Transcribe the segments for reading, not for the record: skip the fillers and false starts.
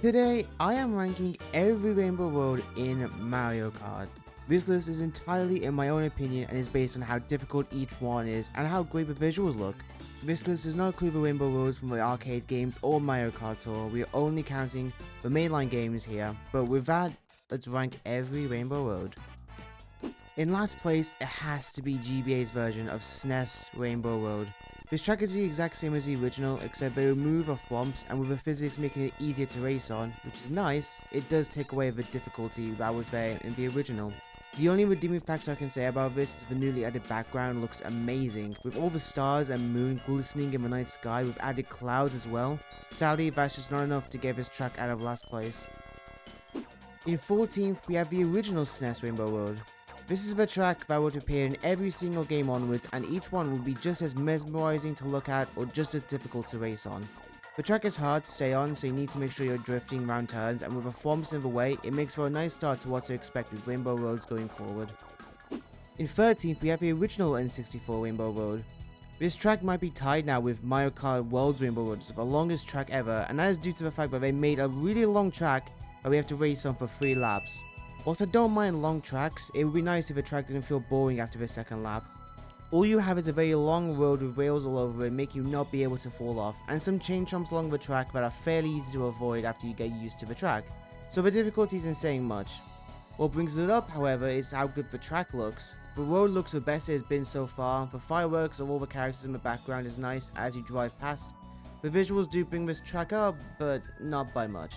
Today, I am ranking every Rainbow Road in Mario Kart. This list is entirely in my own opinion and is based on how difficult each one is and how great the visuals look. This list does not include the Rainbow Roads from the arcade games or Mario Kart Tour, we are only counting the mainline games here, but with that, let's rank every Rainbow Road. In last place, it has to be GBA's version of SNES Rainbow Road. This track is the exact same as the original, except they remove off bumps, and with the physics making it easier to race on, which is nice, it does take away the difficulty that was there in the original. The only redeeming factor I can say about this is the newly added background looks amazing, with all the stars and moon glistening in the night sky with added clouds as well. Sadly, that's just not enough to get this track out of last place. In 14th, we have the original SNES Rainbow Road. This is the track that would appear in every single game onwards, and each one will be just as mesmerizing to look at or just as difficult to race on. The track is hard to stay on, so you need to make sure you're drifting around turns, and with the forms in the way, it makes for a nice start to what to expect with Rainbow Roads going forward. In 13th, we have the original N64 Rainbow Road. This track might be tied now with Mario Kart World's Rainbow Road as the longest track ever, and that is due to the fact that they made a really long track that we have to race on for 3 laps. Whilst I don't mind long tracks, it would be nice if a track didn't feel boring after the second lap. All you have is a very long road with rails all over it, make you not be able to fall off, and some chain jumps along the track that are fairly easy to avoid after you get used to the track, so the difficulty isn't saying much. What brings it up, however, is how good the track looks. The road looks the best it has been so far, the fireworks of all the characters in the background is nice as you drive past. The visuals do bring this track up, but not by much.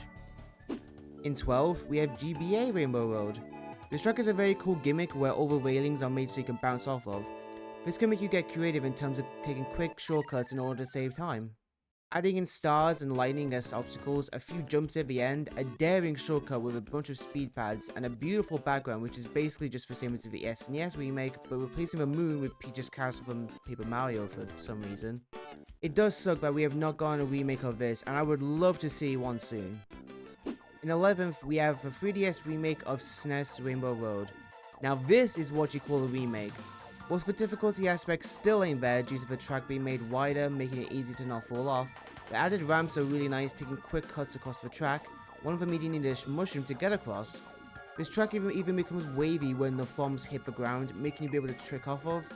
In 12th, we have GBA Rainbow Road. This track is a very cool gimmick where all the railings are made so you can bounce off of. This can make you get creative in terms of taking quick shortcuts in order to save time. Adding in stars and lightning as obstacles, a few jumps at the end, a daring shortcut with a bunch of speed pads, and a beautiful background which is basically just the same as the SNES remake, but replacing the moon with Peach's castle from Paper Mario for some reason. It does suck that we have not gotten a remake of this, and I would love to see one soon. In 11th, we have the 3DS remake of SNES Rainbow Road. Now this is what you call a remake. Whilst the difficulty aspect still ain't there due to the track being made wider, making it easy to not fall off, the added ramps are really nice, taking quick cuts across the track, one of them needing a mushroom to get across. This track even becomes wavy when the bombs hit the ground, making you be able to trick off of.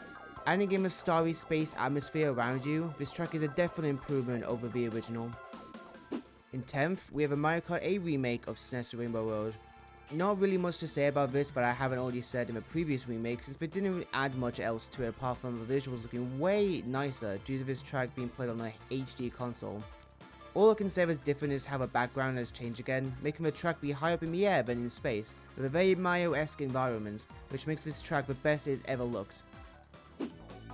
Adding in a starry space atmosphere around you, this track is a definite improvement over the original. In 10th, we have a Mario Kart 8 remake of SNES Rainbow Road. Not really much to say about this, but I haven't already said in the previous remake, since they didn't really add much else to it apart from the visuals looking way nicer due to this track being played on an HD console. All I can say that's different is how the background has changed again, making the track be higher up in the air than in space, with a very Mario-esque environment, which makes this track the best it has ever looked.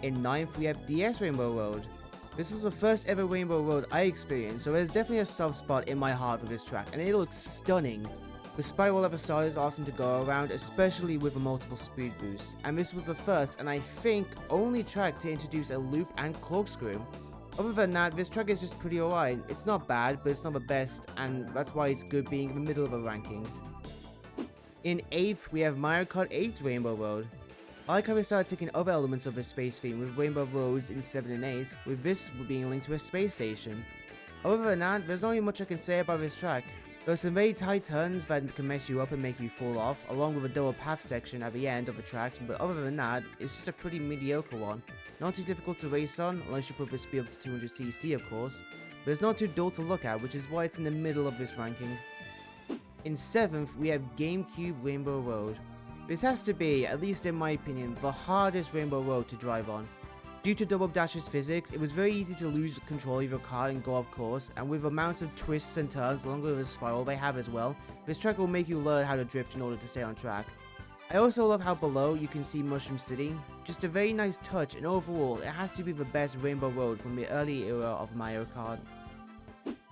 In 9th, we have DS Rainbow Road. This was the first ever Rainbow Road I experienced, so there's definitely a soft spot in my heart with this track, and it looks stunning. The spiral of the star is awesome to go around, especially with the multiple speed boosts, and this was the first, and I think, only track to introduce a loop and corkscrew. Other than that, this track is just pretty alright. It's not bad, but it's not the best, and that's why it's good being in the middle of a ranking. In 8th, we have Mario Kart 8 Rainbow Road. I like how they started taking other elements of the space theme with Rainbow Roads in 7 and 8, with this being linked to a space station. Other than that, there's not really much I can say about this track. There are some very tight turns that can mess you up and make you fall off, along with a double path section at the end of the track, but other than that, it's just a pretty mediocre one. Not too difficult to race on, unless you put the speed up to 200cc of course, but it's not too dull to look at, which is why it's in the middle of this ranking. In 7th, we have GameCube Rainbow Road. This has to be, at least in my opinion, the hardest Rainbow Road to drive on. Due to Double Dash's physics, it was very easy to lose control of your car and go off course, and with amounts of twists and turns along with the spiral they have as well, this track will make you learn how to drift in order to stay on track. I also love how below you can see Mushroom City, just a very nice touch, and overall it has to be the best Rainbow Road from the early era of Mario Kart.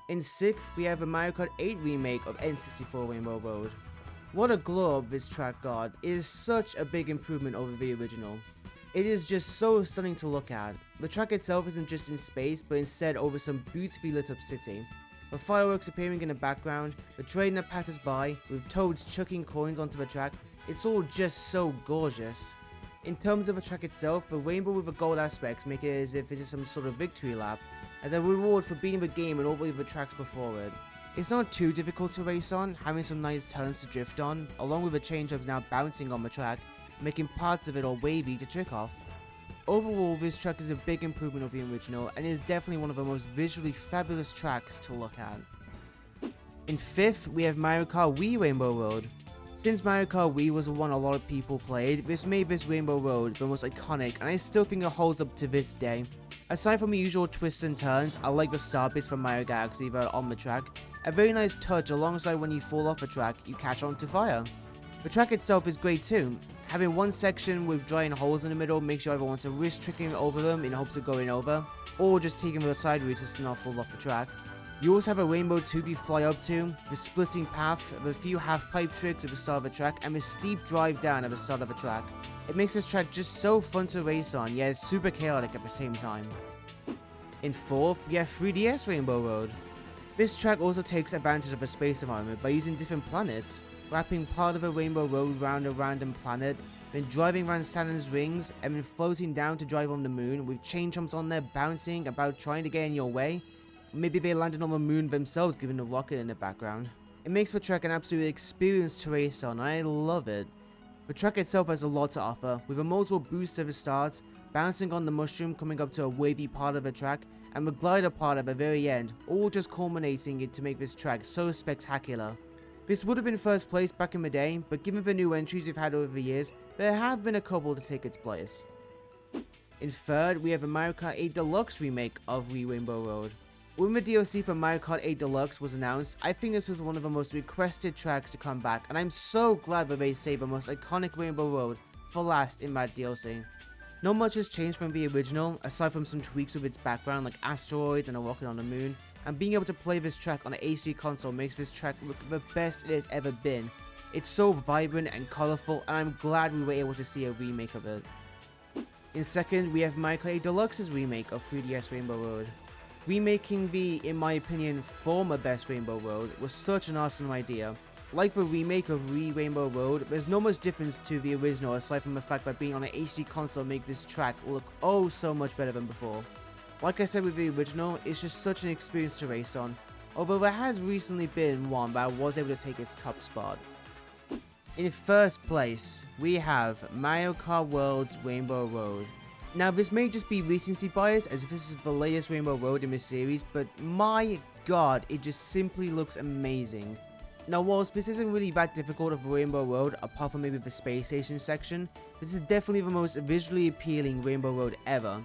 In 6th, we have a Mario Kart 8 remake of N64 Rainbow Road. What a glow up this track got, it is such a big improvement over the original. It is just so stunning to look at. The track itself isn't just in space, but instead over some beautifully lit up city. The fireworks appearing in the background, the train that passes by, with toads chucking coins onto the track, it's all just so gorgeous. In terms of the track itself, the rainbow with the gold aspects make it as if this is some sort of victory lap, as a reward for beating the game and all the other tracks before it. It's not too difficult to race on, having some nice turns to drift on, along with the change-ups now bouncing on the track, making parts of it all wavy to trick off. Overall, this track is a big improvement of the original, and is definitely one of the most visually fabulous tracks to look at. In 5th, we have Mario Kart Wii Rainbow Road. Since Mario Kart Wii was the one a lot of people played, this made this Rainbow Road the most iconic, and I still think it holds up to this day. Aside from the usual twists and turns, I like the star bits from Mario Galaxy that are on the track. A very nice touch alongside when you fall off the track, you catch on to fire. The track itself is great too. Having one section with giant holes in the middle makes you either want to risk tricking over them in hopes of going over, or just taking the side route to not fall off the track. You also have a rainbow tube you fly up to, the splitting path, of a few half-pipe tricks at the start of the track, and the steep drive down at the start of the track. It makes this track just so fun to race on, yet it's super chaotic at the same time. In 4th, we have 3DS Rainbow Road. This track also takes advantage of the space environment by using different planets, wrapping part of a rainbow road around a random planet, then driving around Saturn's rings, and then floating down to drive on the moon, with chain jumps on there bouncing about trying to get in your way. Maybe they landed on the moon themselves given the rocket in the background. It makes the track an absolute experience to race on, and I love it. The track itself has a lot to offer, with a multiple boosts at the start, bouncing on the mushroom coming up to a wavy part of the track, and the glider part at the very end, all just culminating it to make this track so spectacular. This would have been first place back in the day, but given the new entries we've had over the years, there have been a couple to take its place. In 3rd, we have a Mario Kart 8 Deluxe remake of Wii Rainbow Road. When the DLC for Mario Kart 8 Deluxe was announced, I think this was one of the most requested tracks to come back, and I'm so glad that they saved the most iconic Rainbow Road for last in that DLC. Not much has changed from the original, aside from some tweaks with its background like asteroids and a rocket on the moon, and being able to play this track on an HD console makes this track look the best it has ever been. It's so vibrant and colourful, and I'm glad we were able to see a remake of it. In 2nd, we have Mario Kart 8 Deluxe's remake of 3DS Rainbow Road. Remaking the, in my opinion, former best Rainbow Road was such an awesome idea. Like the remake of Wii Rainbow Road, there's no much difference to the original aside from the fact that being on an HD console make this track look oh so much better than before. Like I said with the original, it's just such an experience to race on, although there has recently been one that was able to take its top spot. In 1st place, we have Mario Kart World's Rainbow Road. Now this may just be recency bias as if this is the latest Rainbow Road in this series, but my god, it just simply looks amazing. Now whilst this isn't really that difficult of a Rainbow Road, apart from maybe the space station section, this is definitely the most visually appealing Rainbow Road ever.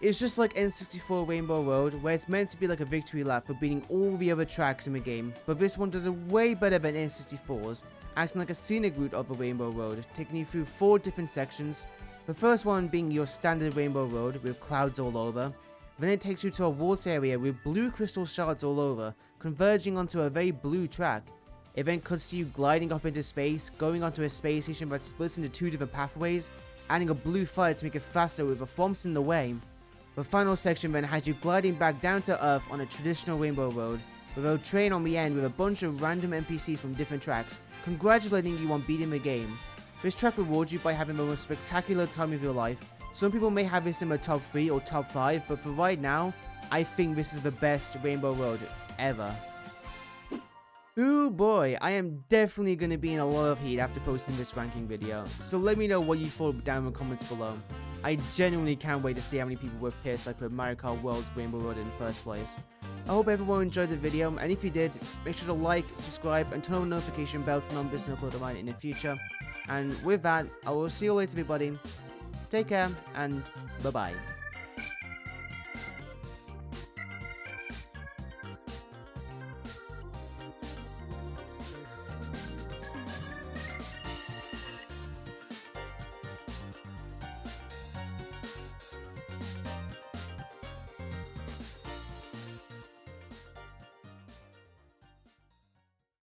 It's just like N64 Rainbow Road, where it's meant to be like a victory lap for beating all the other tracks in the game, but this one does it way better than N64's, acting like a scenic route of the Rainbow Road, taking you through 4 different sections. The first one being your standard Rainbow Road with clouds all over, then it takes you to a water area with blue crystal shards all over, converging onto a very blue track. It then cuts to you gliding up into space, going onto a space station that splits into 2 different pathways, adding a blue fire to make it faster with the thwomps in the way. The final section then has you gliding back down to Earth on a traditional Rainbow Road, with a train on the end with a bunch of random NPCs from different tracks, congratulating you on beating the game. This track rewards you by having the most spectacular time of your life. Some people may have this in their top 3 or top 5, but for right now, I think this is the best Rainbow Road ever. Ooh boy, I am definitely going to be in a lot of heat after posting this ranking video, so let me know what you thought down in the comments below. I genuinely can't wait to see how many people were pissed I put Mario Kart World's Rainbow Road in the first place. I hope everyone enjoyed the video, and if you did, make sure to like, subscribe, and turn on the notification bell to know this and upload mine in the future. And with that, I will see you later everybody. Take care, and bye bye.